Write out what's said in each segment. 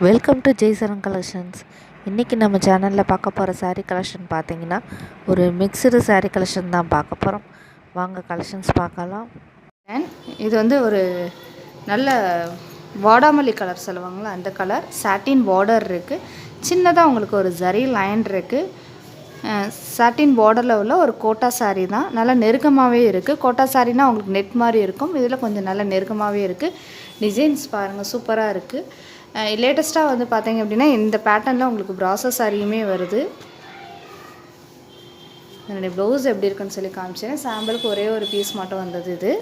Welcome to Jaicharan collections. இன்றைக்கி நம்ம சேனலில் பார்க்க போகிற சாரீ கலெக்ஷன் பார்த்திங்கன்னா ஒரு மிக்சடு சாரீ கலெக்ஷன் தான் பார்க்க போகிறோம். வாங்க கலெக்ஷன்ஸ் பார்க்கலாம். இது வந்து ஒரு நல்ல வாடாமல்லி கலர் சொல்லுவாங்களா, அந்த கலர் சாட்டின் பார்டர் இருக்குது. சின்னதாக உங்களுக்கு ஒரு ஜரி லைன் இருக்குது. சாட்டின் பார்டரில் உள்ள ஒரு கோட்டா சாரீ தான். நல்லா நெருக்கமாகவே இருக்குது. கோட்டா சாரீனா உங்களுக்கு நெட் மாதிரி இருக்கும். இதில் கொஞ்சம் நல்லா நெருக்கமாகவே இருக்குது. டிசைன்ஸ் பாருங்கள், சூப்பராக இருக்குது. லேட்டஸ்ட்டாக வந்து பார்த்தீங்க அப்படின்னா இந்த பேட்டர்னில் உங்களுக்கு ப்ராசோ சாரியுமே வருது. என்னுடைய ப்ளவுஸ் எப்படி இருக்குன்னு சொல்லி காமிச்சேன். சாம்பிளுக்கு ஒரே ஒரு பீஸ் மட்டும் வந்தது.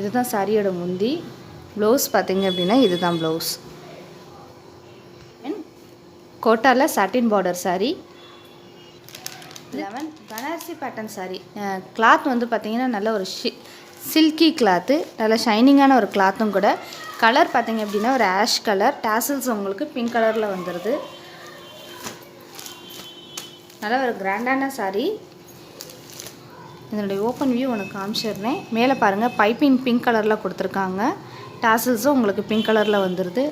இதுதான் சாரியோட முந்தி. ப்ளவுஸ் பார்த்தீங்க அப்படின்னா இதுதான் ப்ளவுஸ். கோட்டாவில் சாட்டின் border sari. 11 Banarasi pattern sari. Cloth வந்து பார்த்தீங்கன்னா நல்ல ஒரு சில்கி கிளாத்து, நல்ல ஷைனிங்கான ஒரு கிளாத்தும் கூட. கலர் பார்த்தீங்க அப்படின்னா ஒரு ஆஷ் கலர். டாசல்ஸ் உங்களுக்கு பிங்க் கலரில் வந்துடுது. நல்ல ஒரு கிராண்டான சாரீ. இதனுடைய ஓப்பன் வியூ உனக்கு காமிச்சிடுறேன். மேலே பாருங்கள், பைப்பிங் பிங்க் கலரில் கொடுத்துருக்காங்க. டாசல்ஸும் உங்களுக்கு பிங்க் கலரில் வந்துடுது.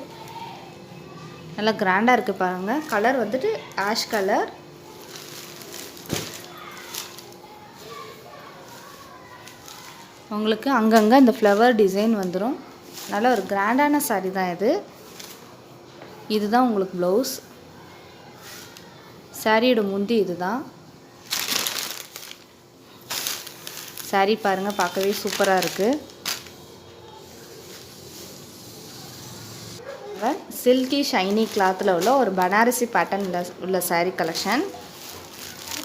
நல்லா கிராண்டாக இருக்குது பாருங்கள். கலர் வந்துட்டு ஆஷ் கலர். உங்களுக்கு அங்கங்கே இந்த ஃப்ளவர் டிசைன் வந்துடும். நல்ல ஒரு கிராண்டான சாரீ தான் இது. இதுதான் உங்களுக்கு ப்ளவுஸ். சாரியோட முந்தி இதுதான். சாரீ பாருங்கள், பார்க்கவே சூப்பராக இருக்குது. சில்கி ஷைனி கிளாத்தில் உள்ள ஒரு பனாரசி பேட்டர்னில் உள்ள சாரீ கலெக்ஷன்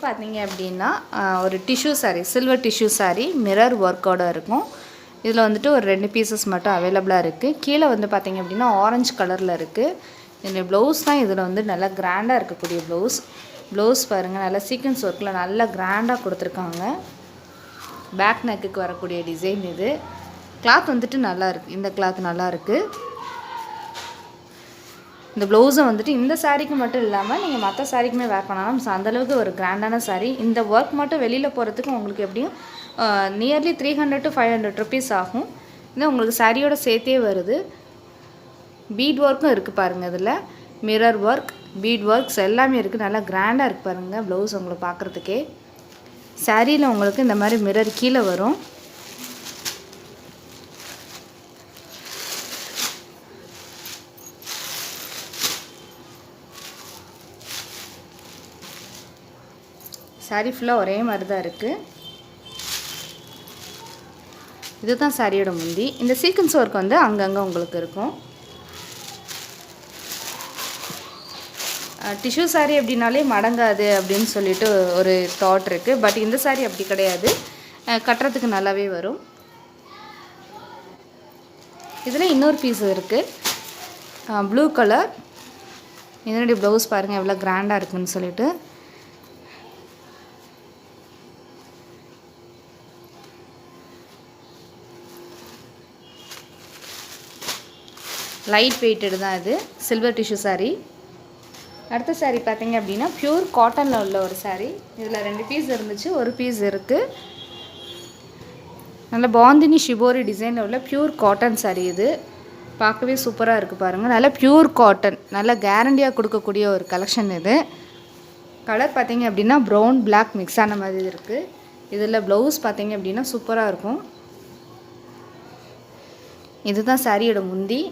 பார்த்தீங்க அப்படின்னா ஒரு tissue sari, silver tissue sari, mirror ஒர்க்கோடு இருக்கும். இதில் வந்துட்டு ஒரு 2 பீசஸ் மட்டும் அவைலபிளாக இருக்குது. கீழே வந்து பார்த்தீங்க அப்படின்னா ஆரஞ்சு கலரில் இருக்குது. இதனுடைய ப்ளவுஸ் தான் இதில் வந்து நல்லா கிராண்டாக இருக்கக்கூடிய ப்ளவுஸ். ப்ளவுஸ் பாருங்கள், நல்லா சீக்வன்ஸ் ஒர்க்கில் நல்லா கிராண்டாக கொடுத்துருக்காங்க. பேக் நெக்குக்கு வரக்கூடிய டிசைன் இது. கிளாத் வந்துட்டு நல்லா இருக்குது. இந்த கிளாத் நல்லா இருக்குது. இந்த ப்ளவுஸை வந்துட்டு இந்த சாரீக்கு மட்டும் இல்லாமல் நீங்கள் மற்ற சாரீக்குமே வேர் பண்ணலாம். அந்தளவுக்கு ஒரு கிராண்டான சாரீ. இந்த ஒர்க் மட்டும் வெளியில் போகிறதுக்கு உங்களுக்கு எப்படியும் நியர்லி 300 to 500 ருபீஸ் ஆகும். இது உங்களுக்கு சாரியோட சேர்த்தே வருது. பீட் ஒர்க்கும் இருக்குது பாருங்கள். இதில் மிரர் ஒர்க், பீட் ஒர்க்ஸ் எல்லாமே இருக்குது. நல்லா கிராண்டாக இருக்குது பாருங்கள். ப்ளவுஸ் உங்களுக்கு பார்க்குறதுக்கே சாரியில் உங்களுக்கு இந்த மாதிரி மிரர் கீழே வரும். சாரீ ஃபுல்லாக ஒரே மாதிரி தான் இருக்குது. இதுதான் சாரியோட முந்தி. இந்த சீக்வன்ஸ் ஒர்க் வந்து அங்கங்கே உங்களுக்கு இருக்கும். டிஷ்யூ சாரீ அப்படின்னாலே மடங்காது அப்படின்னு சொல்லிட்டு ஒரு தாட் இருக்குது. பட் இந்த சாரீ அப்படி கிடையாது. கட்டுறதுக்கு நல்லாவே வரும். இதில் இன்னொரு பீஸ் இருக்குது, ப்ளூ கலர். இதனுடைய ப்ளவுஸ் பாருங்கள் எவ்வளோ கிராண்டாக இருக்குதுன்னு சொல்லிட்டு. லைட் வெயிட்டடு தான் இது. Silver tissue sari. அடுத்த சாரீ பார்த்தீங்க அப்படின்னா ப்யூர் காட்டனில் உள்ள ஒரு சாரீ. இதில் 2 பீஸ் இருந்துச்சு, ஒரு பீஸ் இருக்குது. நல்ல பாந்தினி ஷிபோரி டிசைனில் உள்ள ப்யூர் காட்டன் சாரீ. இது பார்க்கவே சூப்பராக இருக்குது பாருங்கள். நல்ல ப்யூர் காட்டன், நல்ல கேரண்டியாக கொடுக்கக்கூடிய ஒரு கலெக்ஷன் இது. கலர் பார்த்தீங்க அப்படின்னா ப்ரௌன் பிளாக் மிக்ஸ் ஆன மாதிரி இருக்குது. இதில் ப்ளவுஸ் பார்த்தீங்க அப்படின்னா சூப்பராக இருக்கும். இதுதான் சாரியோட முந்தி.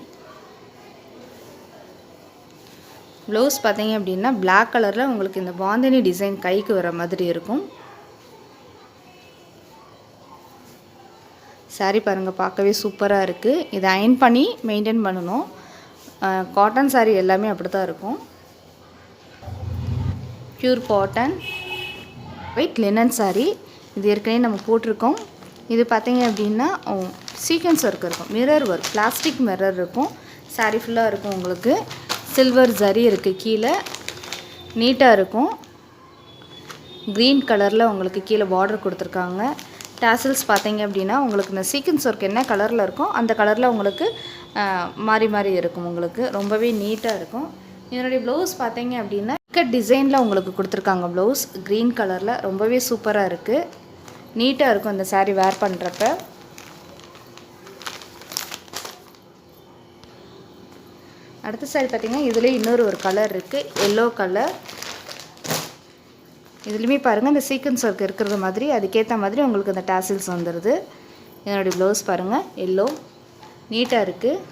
ப்ளவுஸ் பார்த்தீங்க அப்படின்னா பிளாக் கலரில் உங்களுக்கு இந்த பாந்தினி டிசைன் கைக்கு வர மாதிரி இருக்கும். சாரீ பாருங்கள், பார்க்கவே சூப்பராக இருக்குது. இதை அயன் பண்ணி மெயின்டைன் பண்ணணும். காட்டன் சாரீ எல்லாமே அப்படி தான் இருக்கும். Pure cotton white linen sari. இது ஏற்கனவே நம்ம போட்டிருக்கோம். இது பார்த்தீங்க அப்படின்னா சீக்வன்ஸ் ஒர்க் இருக்கும், மிரர் ஒர்க், பிளாஸ்டிக் மிரர் இருக்கும். சாரீ ஃபுல்லாக இருக்கும். உங்களுக்கு சில்வர் ஜரி இருக்குது. கீழே நீட்டாக இருக்கும். க்ரீன் கலரில் உங்களுக்கு கீழே பார்டர் கொடுத்துருக்காங்க. டாசல்ஸ் பார்த்தீங்க அப்படின்னா உங்களுக்கு இந்த சீக்வன்ஸ் ஒர்க் என்ன கலரில் இருக்கும் அந்த கலரில் உங்களுக்கு மாறி மாறி இருக்கும். உங்களுக்கு ரொம்பவே நீட்டாக இருக்கும். இதனுடைய ப்ளவுஸ் பார்த்தீங்க அப்படின்னா டிசைனில் உங்களுக்கு கொடுத்துருக்காங்க. ப்ளவுஸ் க்ரீன் கலரில் ரொம்பவே சூப்பராக இருக்குது. நீட்டாக இருக்கும் இந்த சாரீ வேர் பண்ணுறப்ப. அடுத்த சாரி பார்த்திங்கன்னா இதுலேயே இன்னொரு ஒரு கலர் இருக்குது, எல்லோ கலர். இதுலேயுமே பாருங்கள் இந்த சீக்வன்ஸ் ஒர்க் இருக்கிறது மாதிரி அதுக்கேற்ற மாதிரி உங்களுக்கு இந்த டாசில்ஸ் வந்துடுது. இதனுடைய ப்ளவுஸ் பாருங்கள், எல்லோ நீட்டாக இருக்குது.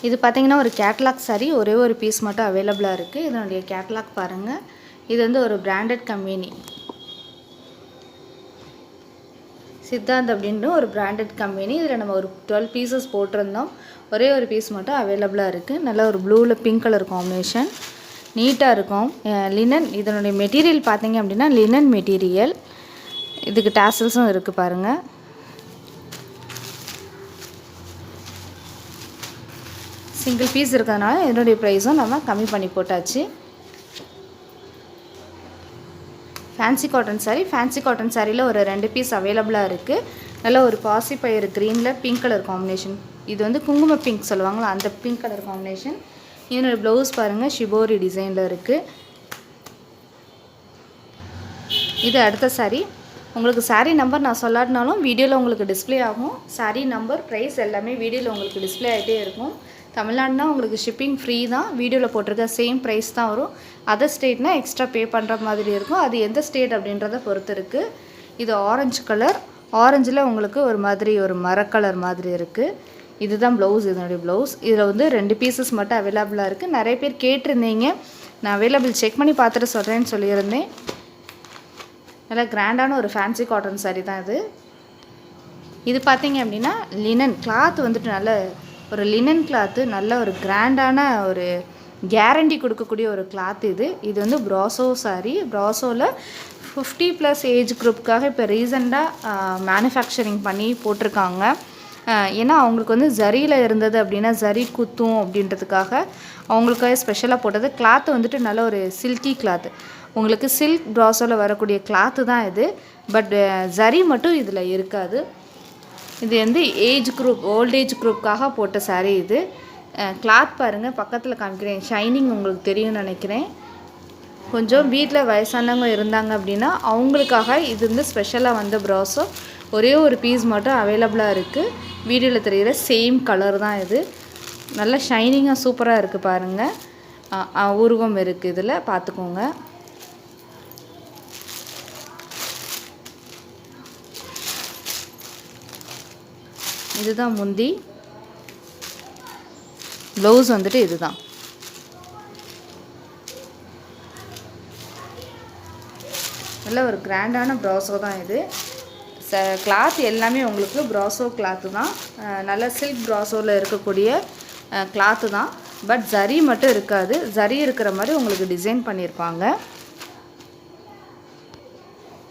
இது பார்த்திங்கன்னா ஒரு கேட்லாக் சாரி, ஒரே ஒரு பீஸ் மட்டும் அவைலபிளாக இருக்குது. இதனுடைய கேட்லாக் பாருங்கள். இது வந்து ஒரு பிராண்டட் கம்பெனி, சித்தாந்த் அப்படின்ற ஒரு பிராண்டட் கம்பெனி. இதில் நம்ம ஒரு 12 பீசஸ் போட்டிருந்தோம், ஒரே ஒரு பீஸ் மட்டும் அவைலபிளாக இருக்குது. நல்லா ஒரு ப்ளூவில் பிங்க் கலர் காம்பினேஷன், நீட்டாக இருக்கும். லினன், இதனுடைய மெட்டீரியல் பார்த்திங்க அப்படின்னா லினன் மெட்டீரியல். இதுக்கு டாசல்ஸும் இருக்குது பாருங்கள். சிங்கிள் பீஸ் இருக்கிறதுனால இதனுடைய ப்ரைஸும் நம்ம கம்மி பண்ணி போட்டாச்சு. Fancy cotton sari, fancy cotton சாரியில் ஒரு 2 பீஸ் அவைலபிளாக இருக்குது. நல்ல ஒரு பாசி பயிறு க்ரீனில் பிங்க் கலர் காம்பினேஷன். இது வந்து குங்கும பிங்க் சொல்லுவாங்களா, அந்த பிங்க் கலர் காம்பினேஷன். இதனோட ப்ளவுஸ் பாருங்கள், ஷிபோரி டிசைனில் இருக்குது. இது அடுத்த சாரீ. உங்களுக்கு சாரீ நம்பர் நான் சொல்லாட்டினாலும் வீடியோவில் உங்களுக்கு டிஸ்பிளே ஆகும். சாரீ நம்பர், ப்ரைஸ் எல்லாமே வீடியோவில் உங்களுக்கு டிஸ்பிளே ஆகிட்டே இருக்கும். தமிழ்நாடுனா உங்களுக்கு ஷிப்பிங் ஃப்ரீ தான், வீடியோவில் போட்டிருக்க சேம் ப்ரைஸ் தான் வரும். அதர் ஸ்டேட்னா எக்ஸ்ட்ரா பே பண்ணுற மாதிரி இருக்கும். அது எந்த ஸ்டேட் அப்படின்றத பொறுத்து இருக்குது. இது ஆரஞ்சு கலர், ஆரஞ்சில் உங்களுக்கு ஒரு மாதிரி ஒரு மரக்கலர் மாதிரி இருக்குது. இதுதான் ப்ளவுஸ், இதனுடைய ப்ளவுஸ். இதில் வந்து 2 பீசஸ் மட்டும் அவைலபிளாக இருக்குது. நிறைய பேர் கேட்டிருந்தீங்க, நான் அவைலபிள் செக் பண்ணி பார்த்துட்டு சொல்கிறேன்னு சொல்லியிருந்தேன். நல்லா கிராண்டான ஒரு ஃபேன்சி காட்டன் சாரீ தான் இது. இது பார்த்திங்க அப்படின்னா லினன் கிளாத் வந்துட்டு நல்ல ஒரு லினன் கிளாத்து, நல்ல ஒரு கிராண்டான ஒரு கேரண்டி கொடுக்கக்கூடிய ஒரு கிளாத் இது. இது வந்து ப்ராசோ சாரீ. ப்ராசோவில் 50+ ஏஜ் குரூப்புக்காக இப்போ ரீசெண்டாக மேனுஃபேக்சரிங் பண்ணி போட்டிருக்காங்க. ஏன்னா அவங்களுக்கு வந்து ஜரியில் இருந்தது அப்படின்னா ஜரி குத்தும் அப்படின்றதுக்காக அவங்களுக்காக ஸ்பெஷலாக போட்டது. கிளாத்து வந்துட்டு நல்ல ஒரு சில்கி கிளாத்து, உங்களுக்கு சில்க் ப்ராசோவில் வரக்கூடிய கிளாத்து தான் இது. பட் ஜரி மட்டும் இதில் இருக்காது. இது வந்து ஏஜ் குரூப், ஓல்டேஜ் குரூப்புக்காக போட்ட சாரீ இது. கிளாத் பாருங்கள், பக்கத்தில் காமிக்கிறேன், ஷைனிங் உங்களுக்கு தெரியும்னு நினைக்கிறேன். கொஞ்சம் வீட்டில் வயசானவங்க இருந்தாங்க அப்படின்னா அவங்களுக்காக இது வந்து ஸ்பெஷலாக வந்த ப்ராஸோ. ஒரே ஒரு பீஸ் மட்டும் அவைலபிளாக இருக்குது. வீடியோவில் தெரிகிற சேம் கலர் தான் இது. நல்ல ஷைனிங்காக சூப்பராக இருக்குது பாருங்கள். உருவம் இருக்குது இதில், பார்த்துக்கோங்க. இதுதான் முந்தி, ப்ளவுஸ் வந்துட்டு இதுதான். நல்ல ஒரு கிராண்டான ப்ராசோ தான் இது. கிளாத் எல்லாமே உங்களுக்கு ப்ராசோ கிளாத்து தான், நல்ல சில்க் ப்ராசோவில் இருக்கக்கூடிய கிளாத்து தான். பட் ஜரி மட்டும் இருக்காது, ஜரி இருக்கிற மாதிரி உங்களுக்கு டிசைன் பண்ணியிருப்பாங்க.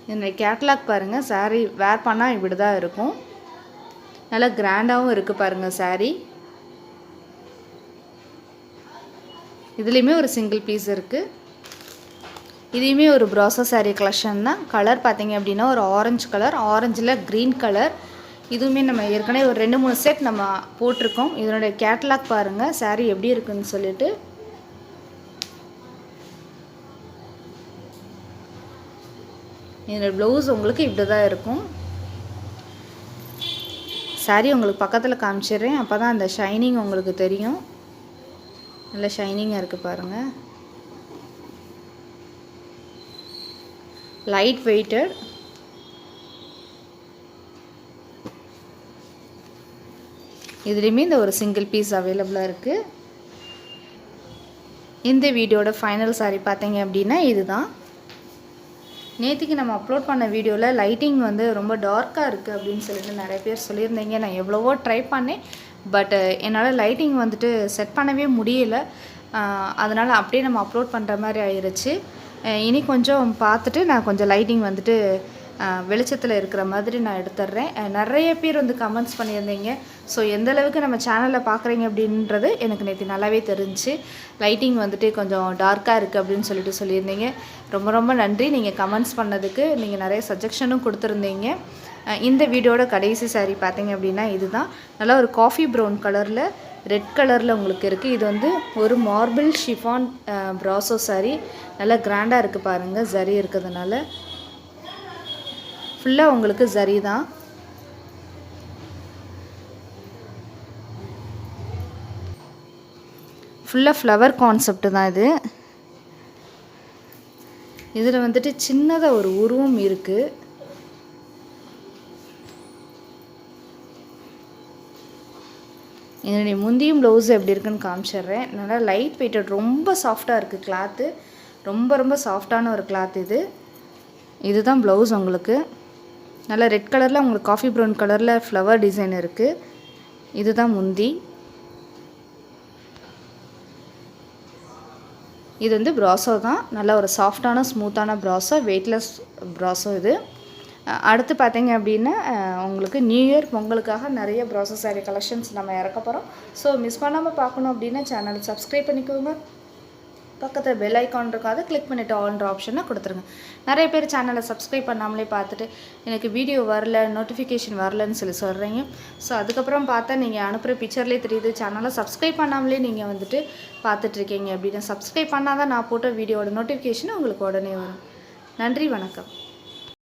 என்னுடைய கேட்லாக் பாருங்கள், சாரீ வேர் பண்ணால் இப்படி தான் இருக்கும். நல்லா கிராண்டாகவும் இருக்குது பாருங்கள் சாரீ. இதுலேயுமே ஒரு சிங்கிள் பீஸ் இருக்குது. இதையுமே ஒரு ப்ராசோ சாரீ கலெக்ஷன் தான். கலர் பார்த்திங்க அப்படின்னா ஒரு ஆரஞ்சு கலர், ஆரஞ்சில் க்ரீன் கலர். இதுவுமே நம்ம ஏற்கனவே ஒரு 2-3 செட் நம்ம போட்டிருக்கோம். இதனுடைய கேட்லாக் பாருங்கள் சாரீ எப்படி இருக்குன்னு சொல்லிட்டு. இதனுடைய ப்ளவுஸ் உங்களுக்கு இப்படி தான் இருக்கும். சாரீ உங்களுக்கு பக்கத்தில் காமிச்சிடுறேன், அப்போ தான் அந்த ஷைனிங் உங்களுக்கு தெரியும். நல்ல ஷைனிங்காக இருக்குது பாருங்கள். Light weighted. இதுலேயுமே இந்த ஒரு சிங்கிள் பீஸ் அவைலபிளாக இருக்குது. இந்த வீடியோட ஃபைனல் சாரீ பார்த்தீங்க அப்படின்னா இதுதான். நேற்றுக்கு நம்ம அப்லோட் பண்ண வீடியோவில் லைட்டிங் வந்து ரொம்ப டார்க்காக இருக்குது அப்படின்னு சொல்லிட்டு நிறைய பேர் சொல்லியிருந்தீங்க. நான் எவ்வளவோ ட்ரை பண்ணேன், பட் என்னால் லைட்டிங் வந்துட்டு செட் பண்ணவே முடியலை. அதனால் அப்படியே நம்ம அப்லோட் பண்ணுற மாதிரி ஆயிடுச்சு. இனி கொஞ்சம் பார்த்துட்டு நான் கொஞ்சம் லைட்டிங் வந்துட்டு வெளிச்சத்தில் இருக்கிற மாதிரி நான் எடுத்துட்றேன். நிறைய பேர் வந்து கமெண்ட்ஸ் பண்ணியிருந்தீங்க. ஸோ எந்தளவுக்கு நம்ம சேனலில் பார்க்குறீங்க அப்படின்றது எனக்கு நேற்று நல்லாவே தெரிஞ்சு. லைட்டிங் வந்துட்டு கொஞ்சம் டார்க்காக இருக்குது அப்படின்னு சொல்லிட்டு சொல்லியிருந்தீங்க. ரொம்ப ரொம்ப நன்றி நீங்கள் கமெண்ட்ஸ் பண்ணதுக்கு. நீங்கள் நிறைய சஜஷனும் கொடுத்துருந்தீங்க. இந்த வீடியோட கடைசி சாரீ பார்த்தீங்க அப்படின்னா இதுதான். நல்லா ஒரு காஃபி ப்ரௌன் கலரில் ரெட் கலரில் உங்களுக்கு இருக்குது. இது வந்து ஒரு மார்பிள் ஷிஃபான் ப்ராசோ சாரீ. நல்லா கிராண்டாக இருக்குது பாருங்கள், ஜரி இருக்கிறதுனால. ஃபுல்லாக உங்களுக்கு ஜரி தான். ஃபுல்லாக ஃப்ளவர் கான்செப்ட் தான் இது. இதில் வந்துட்டு சின்னதாக ஒரு உருவம் இருக்குது. என்னுடைய முந்தியும் ப்ளவுஸ் எப்படி இருக்குன்னு காமிச்சிடுறேன். நல்லா லைட் வெயிட்டட், ரொம்ப சாஃப்டாக இருக்குது கிளாத்து. ரொம்ப சாஃப்டான ஒரு கிளாத் இது. இதுதான் ப்ளவுஸ் உங்களுக்கு. நல்லா ரெட் கலரில் உங்களுக்கு காஃபி ப்ரௌன் கலரில் ஃப்ளவர் டிசைன் இருக்குது. இதுதான் முந்தி. இது வந்து ப்ராசோ தான். நல்ல ஒரு சாஃப்டான ஸ்மூத்தான ப்ராசோ, வெயிட்லெஸ் ப்ராசோ இது. அடுத்து பார்த்தீங்க அப்படின்னா உங்களுக்கு நியூ இயர் பொங்கலுக்காக நிறைய ப்ராசோ சாரீ கலெக்ஷன்ஸ் நம்ம இறக்க போகிறோம். ஸோ மிஸ் பண்ணாமல் பார்க்கணும் அப்படின்னா சேனலை சப்ஸ்கிரைப் பண்ணிக்கோங்க. பக்கத்தில் பெல் ஐக்கான் இருக்கும், அதை கிளிக் பண்ணிவிட்டு ஆல்ன்ற ஆப்ஷனை கொடுத்துருங்க. நிறைய பேர் சேனலை சப்ஸ்கிரைப் பண்ணாமலே பார்த்துட்டு எனக்கு வீடியோ வரல, நோட்டிஃபிகேஷன் வரலன்னு சொல்கிறீங்க. ஸோ அதுக்கப்புறம் பார்த்தா நீங்கள் அனுப்புகிற பிக்சர்லேயே தெரியுது சேனலை சப்ஸ்கிரைப் பண்ணாமலே நீங்கள் வந்துட்டு பார்த்துட்ருக்கீங்க. அப்படின்னா சப்ஸ்கிரைப் பண்ணால் தான் நான் போட்ட வீடியோட நோட்டிஃபிகேஷன் உங்களுக்கு உடனே வரும். நன்றி, வணக்கம்.